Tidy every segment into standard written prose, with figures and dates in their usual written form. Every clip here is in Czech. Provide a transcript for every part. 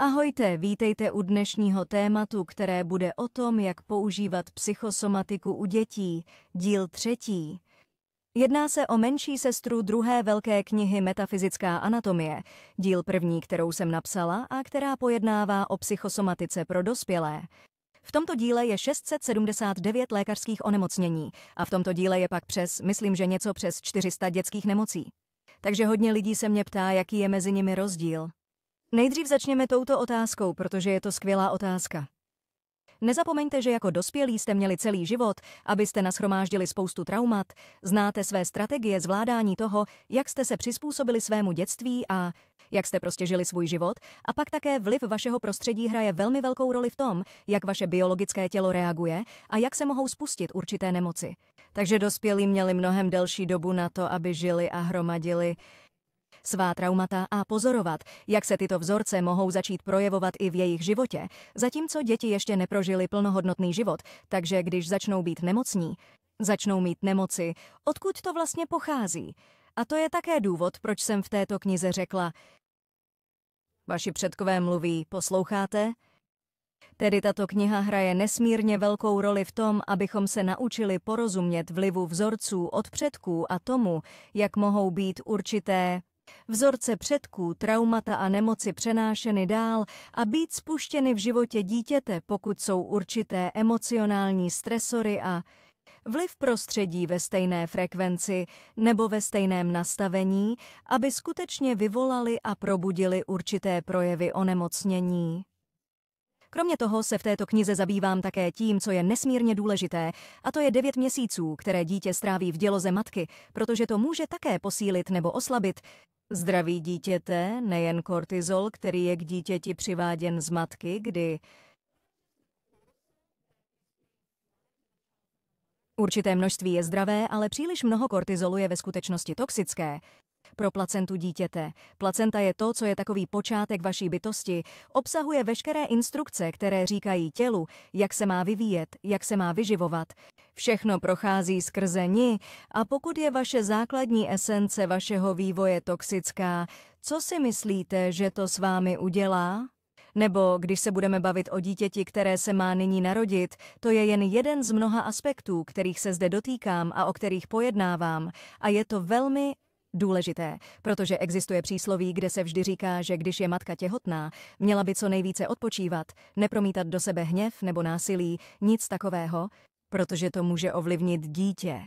Ahojte, vítejte u dnešního tématu, které bude o tom, jak používat psychosomatiku u dětí, díl 3. Jedná se o menší sestru druhé velké knihy Metafyzická anatomie, díl 1, kterou jsem napsala a která pojednává o psychosomatice pro dospělé. V tomto díle je 679 lékařských onemocnění a v tomto díle je pak myslím, že něco přes 400 dětských nemocí. Takže hodně lidí se mě ptá, jaký je mezi nimi rozdíl. Nejdřív začněme touto otázkou, protože je to skvělá otázka. Nezapomeňte, že jako dospělí jste měli celý život, abyste nashromáždili spoustu traumat, znáte své strategie zvládání toho, jak jste se přizpůsobili svému dětství a jak jste prostě žili svůj život, a pak také vliv vašeho prostředí hraje velmi velkou roli v tom, jak vaše biologické tělo reaguje a jak se mohou spustit určité nemoci. Takže dospělí měli mnohem delší dobu na to, aby žili a hromadili svá traumata a pozorovat, jak se tyto vzorce mohou začít projevovat i v jejich životě, zatímco děti ještě neprožili plnohodnotný život, takže když začnou být nemocní, začnou mít nemoci, odkud to vlastně pochází. A to je také důvod, proč jsem v této knize řekla: vaši předkové mluví, posloucháte? Tedy tato kniha hraje nesmírně velkou roli v tom, abychom se naučili porozumět vlivu vzorců od předků a tomu, jak mohou být určité vzorce předků, traumata a nemoci přenášeny dál a být spuštěny v životě dítěte, pokud jsou určité emocionální stresory a vliv prostředí ve stejné frekvenci nebo ve stejném nastavení, aby skutečně vyvolali a probudili určité projevy onemocnění. Kromě toho se v této knize zabývám také tím, co je nesmírně důležité, a to je 9 měsíců, které dítě stráví v děloze matky, protože to může také posílit nebo oslabit zdraví dítěte, nejen kortizol, který je k dítěti přiváděn z matky, kdy určité množství je zdravé, ale příliš mnoho kortizolu je ve skutečnosti toxické pro placentu dítěte. Placenta je to, co je takový počátek vaší bytosti, obsahuje veškeré instrukce, které říkají tělu, jak se má vyvíjet, jak se má vyživovat. Všechno prochází skrze ní a pokud je vaše základní esence vašeho vývoje toxická, co si myslíte, že to s vámi udělá? Nebo když se budeme bavit o dítěti, které se má nyní narodit, to je jen jeden z mnoha aspektů, kterých se zde dotýkám a o kterých pojednávám, a je to velmi důležité, protože existuje přísloví, kde se vždy říká, že když je matka těhotná, měla by co nejvíce odpočívat, nepromítat do sebe hněv nebo násilí, nic takového, protože to může ovlivnit dítě.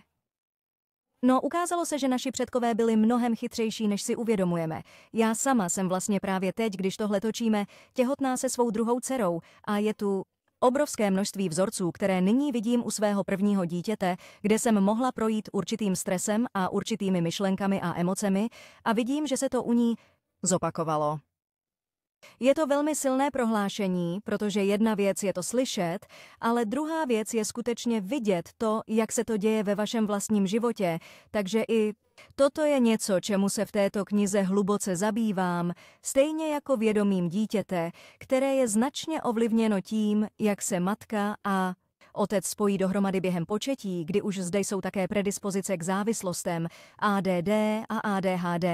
No, ukázalo se, že naši předkové byli mnohem chytřejší, než si uvědomujeme. Já sama jsem vlastně právě teď, když tohle točíme, těhotná se svou druhou dcerou a je tu obrovské množství vzorců, které nyní vidím u svého prvního dítěte, kde jsem mohla projít určitým stresem a určitými myšlenkami a emocemi a vidím, že se to u ní zopakovalo. Je to velmi silné prohlášení, protože jedna věc je to slyšet, ale druhá věc je skutečně vidět to, jak se to děje ve vašem vlastním životě, takže i toto je něco, čemu se v této knize hluboce zabývám, stejně jako vědomím dítěte, které je značně ovlivněno tím, jak se matka a otec spojí dohromady během početí, kdy už zde jsou také predispozice k závislostem, ADD a ADHD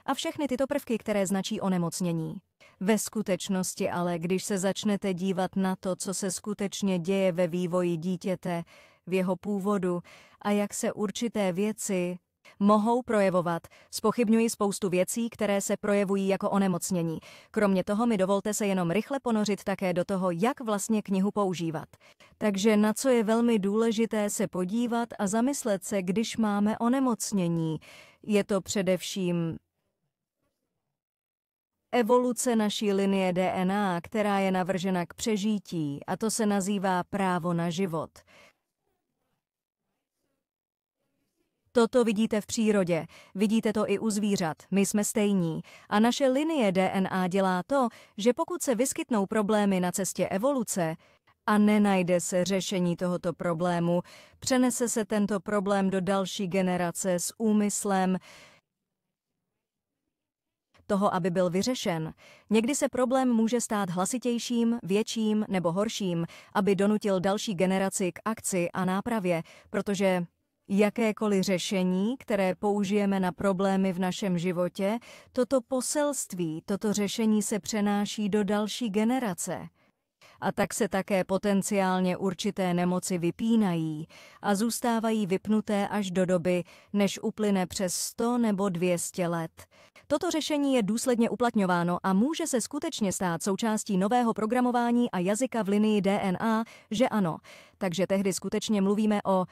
a všechny tyto prvky, které značí onemocnění. Ve skutečnosti ale, když se začnete dívat na to, co se skutečně děje ve vývoji dítěte, v jeho původu a jak se určité věci mohou projevovat, zpochybňuji spoustu věcí, které se projevují jako onemocnění. Kromě toho mi dovolte se jenom rychle ponořit také do toho, jak vlastně knihu používat. Takže na co je velmi důležité se podívat a zamyslet se, když máme onemocnění. Je to především evoluce naší linie DNA, která je navržena k přežití, a to se nazývá právo na život. Toto vidíte v přírodě, vidíte to i u zvířat, my jsme stejní. A naše linie DNA dělá to, že pokud se vyskytnou problémy na cestě evoluce a nenajde se řešení tohoto problému, přenese se tento problém do další generace s úmyslem toho, aby byl vyřešen. Někdy se problém může stát hlasitějším, větším nebo horším, aby donutil další generaci k akci a nápravě, protože Jakékoliv řešení, které použijeme na problémy v našem životě, toto poselství, toto řešení se přenáší do další generace. A tak se také potenciálně určité nemoci vypínají a zůstávají vypnuté až do doby, než uplyne přes 100 nebo 200 let. Toto řešení je důsledně uplatňováno a může se skutečně stát součástí nového programování a jazyka v linii DNA, že ano. Takže tehdy skutečně mluvíme o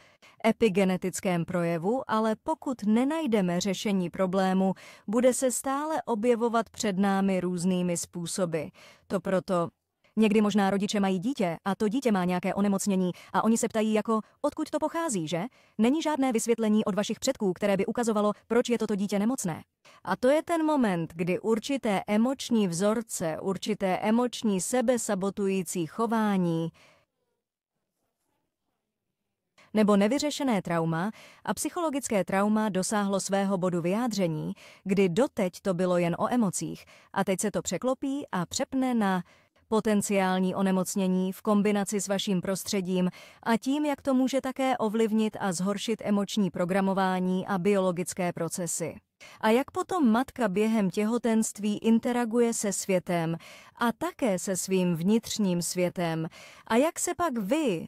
epigenetickém projevu, ale pokud nenajdeme řešení problému, bude se stále objevovat před námi různými způsoby. To proto někdy možná rodiče mají dítě a to dítě má nějaké onemocnění a oni se ptají jako, odkud to pochází, že? Není žádné vysvětlení od vašich předků, které by ukazovalo, proč je toto dítě nemocné. A to je ten moment, kdy určité emoční vzorce, určité emoční sebesabotující chování nebo nevyřešené trauma a psychologické trauma dosáhlo svého bodu vyjádření, kdy doteď to bylo jen o emocích a teď se to překlopí a přepne na potenciální onemocnění v kombinaci s vaším prostředím a tím, jak to může také ovlivnit a zhoršit emoční programování a biologické procesy. A jak potom matka během těhotenství interaguje se světem a také se svým vnitřním světem a jak se pak vy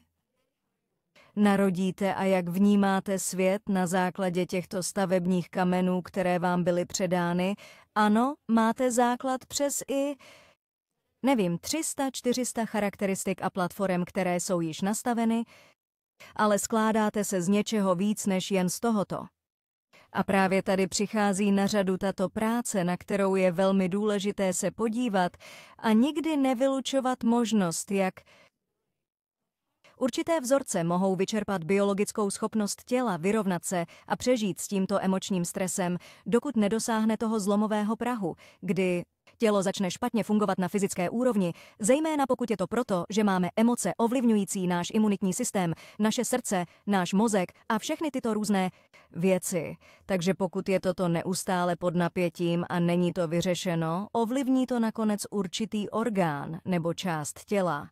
narodíte a jak vnímáte svět na základě těchto stavebních kamenů, které vám byly předány. Ano, máte základ přes i 300-400 charakteristik a platform, které jsou již nastaveny, ale skládáte se z něčeho víc než jen z tohoto. A právě tady přichází na řadu tato práce, na kterou je velmi důležité se podívat a nikdy nevylučovat možnost, jak určité vzorce mohou vyčerpat biologickou schopnost těla vyrovnat se a přežít s tímto emočním stresem, dokud nedosáhne toho zlomového prahu, kdy tělo začne špatně fungovat na fyzické úrovni, zejména pokud je to proto, že máme emoce ovlivňující náš imunitní systém, naše srdce, náš mozek a všechny tyto různé věci. Takže pokud je toto neustále pod napětím a není to vyřešeno, ovlivní to nakonec určitý orgán nebo část těla.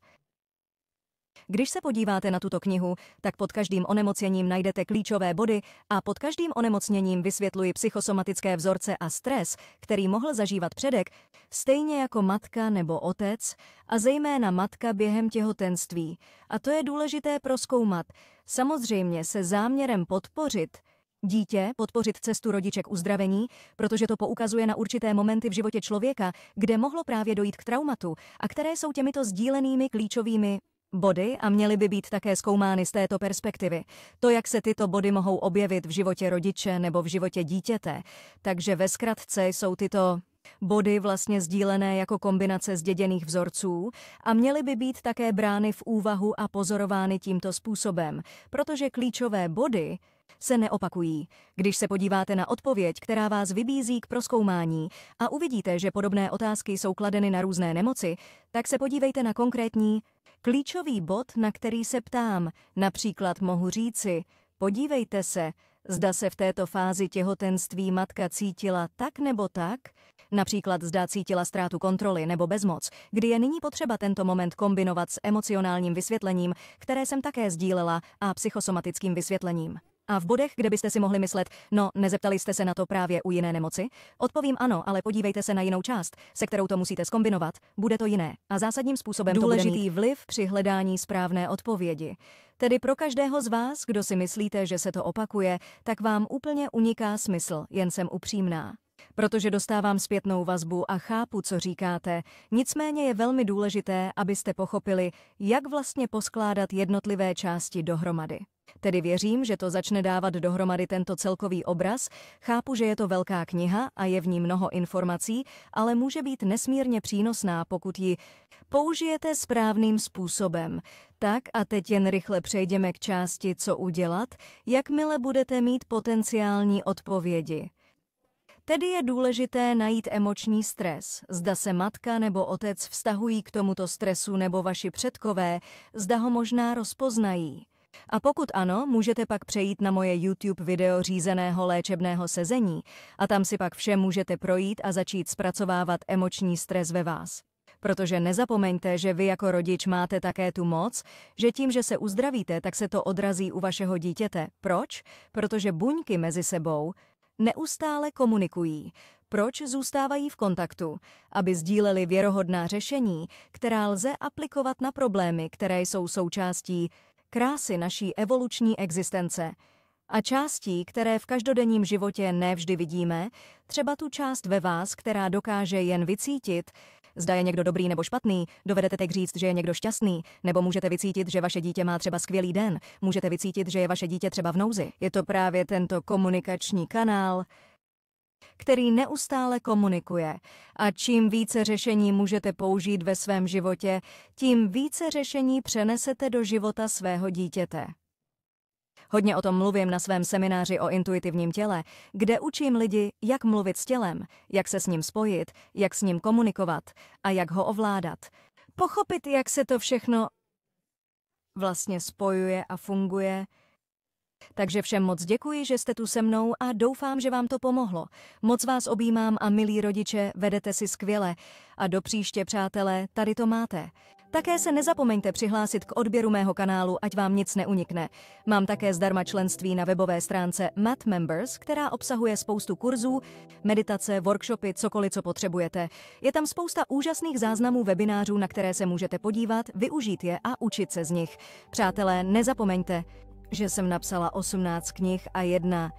Když se podíváte na tuto knihu, tak pod každým onemocněním najdete klíčové body a pod každým onemocněním vysvětluji psychosomatické vzorce a stres, který mohl zažívat předek, stejně jako matka nebo otec a zejména matka během těhotenství. A to je důležité prozkoumat. Samozřejmě se záměrem podpořit dítě, podpořit cestu rodiče k uzdravení, protože to poukazuje na určité momenty v životě člověka, kde mohlo právě dojít k traumatu a které jsou těmito sdílenými klíčovými body a měly by být také zkoumány z této perspektivy. To, jak se tyto body mohou objevit v životě rodiče nebo v životě dítěte. Takže ve zkratce jsou tyto body vlastně sdílené jako kombinace zděděných vzorců a měly by být také brány v úvahu a pozorovány tímto způsobem, protože klíčové body se neopakují. Když se podíváte na odpověď, která vás vybízí k prozkoumání a uvidíte, že podobné otázky jsou kladeny na různé nemoci, tak se podívejte na konkrétní klíčový bod, na který se ptám. Například mohu říci, podívejte se, zda se v této fázi těhotenství matka cítila tak nebo tak, například zda cítila ztrátu kontroly nebo bezmoc, kdy je nyní potřeba tento moment kombinovat s emocionálním vysvětlením, které jsem také sdílela, a psychosomatickým vysvětlením. A v bodech, kde byste si mohli myslet, no, nezeptali jste se na to právě u jiné nemoci? Odpovím ano, ale podívejte se na jinou část, se kterou to musíte zkombinovat, bude to jiné. A zásadním způsobem důležitý to bude mít vliv při hledání správné odpovědi. Tedy pro každého z vás, kdo si myslíte, že se to opakuje, tak vám úplně uniká smysl, jen jsem upřímná. Protože dostávám zpětnou vazbu a chápu, co říkáte, nicméně je velmi důležité, abyste pochopili, jak vlastně poskládat jednotlivé části dohromady. Tedy věřím, že to začne dávat dohromady tento celkový obraz, chápu, že je to velká kniha a je v ní mnoho informací, ale může být nesmírně přínosná, pokud ji použijete správným způsobem. Tak a teď jen rychle přejdeme k části, co udělat, jakmile budete mít potenciální odpovědi. Tedy je důležité najít emoční stres, zda se matka nebo otec vztahují k tomuto stresu nebo vaši předkové, zda ho možná rozpoznají. A pokud ano, můžete pak přejít na moje YouTube video řízeného léčebného sezení a tam si pak vše můžete projít a začít zpracovávat emoční stres ve vás. Protože nezapomeňte, že vy jako rodič máte také tu moc, že tím, že se uzdravíte, tak se to odrazí u vašeho dítěte. Proč? Protože buňky mezi sebou neustále komunikují. Proč zůstávají v kontaktu? Aby sdíleli věrohodná řešení, která lze aplikovat na problémy, které jsou součástí krásy naší evoluční existence. A částí, které v každodenním životě nevždy vidíme, třeba tu část ve vás, která dokáže jen vycítit, zda je někdo dobrý nebo špatný, dovedete teď říct, že je někdo šťastný, nebo můžete vycítit, že vaše dítě má třeba skvělý den, můžete vycítit, že je vaše dítě třeba v nouzi. Je to právě tento komunikační kanál, který neustále komunikuje. A čím více řešení můžete použít ve svém životě, tím více řešení přenesete do života svého dítěte. Hodně o tom mluvím na svém semináři o intuitivním těle, kde učím lidi, jak mluvit s tělem, jak se s ním spojit, jak s ním komunikovat a jak ho ovládat. Pochopit, jak se to všechno vlastně spojuje a funguje. Takže všem moc děkuji, že jste tu se mnou a doufám, že vám to pomohlo. Moc vás objímám a milí rodiče, vedete si skvěle. A do příště, přátelé, tady to máte. Také se nezapomeňte přihlásit k odběru mého kanálu, ať vám nic neunikne. Mám také zdarma členství na webové stránce Math Members, která obsahuje spoustu kurzů, meditace, workshopy, cokoliv, co potřebujete. Je tam spousta úžasných záznamů webinářů, na které se můžete podívat, využít je a učit se z nich. Přátelé, nezapomeňte, že jsem napsala 18 knih a jedna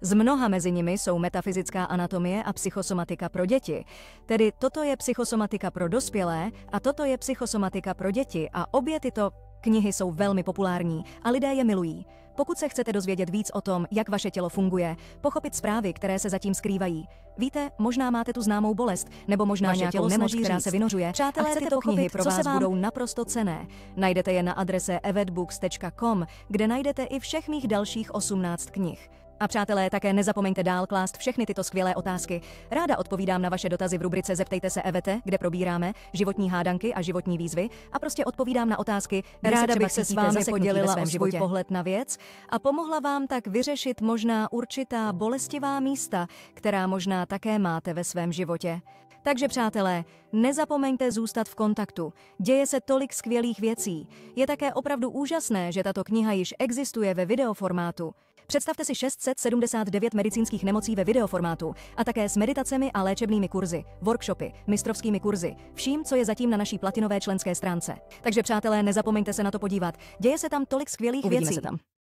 z mnoha mezi nimi jsou metafyzická anatomie a psychosomatika pro děti. Tedy toto je psychosomatika pro dospělé a toto je psychosomatika pro děti a obě tyto knihy jsou velmi populární a lidé je milují. Pokud se chcete dozvědět víc o tom, jak vaše tělo funguje, pochopit zprávy, které se zatím skrývají. Víte, možná máte tu známou bolest, nebo možná vaše nějakou nemoc, která se vynořuje. Přátelé, tyto knihy pro vás budou naprosto cenné. Najdete je na adrese evetbooks.com, kde najdete i všech mých dalších 18 knih. A přátelé, také nezapomeňte dál klást všechny tyto skvělé otázky. Ráda odpovídám na vaše dotazy v rubrice Zeptejte se Evete, kde probíráme životní hádanky a životní výzvy a prostě odpovídám na otázky. Ráda bych se s vámi podělila o svůj pohled na věc a pomohla vám tak vyřešit možná určitá bolestivá místa, která možná také máte ve svém životě. Takže přátelé, nezapomeňte zůstat v kontaktu. Děje se tolik skvělých věcí. Je také opravdu úžasné, že tato kniha již existuje ve videoformátu. Představte si 679 medicínských nemocí ve videoformátu a také s meditacemi a léčebnými kurzy, workshopy, mistrovskými kurzy, vším, co je zatím na naší platinové členské stránce. Takže přátelé, nezapomeňte se na to podívat. Děje se tam tolik skvělých věcí. Se tam.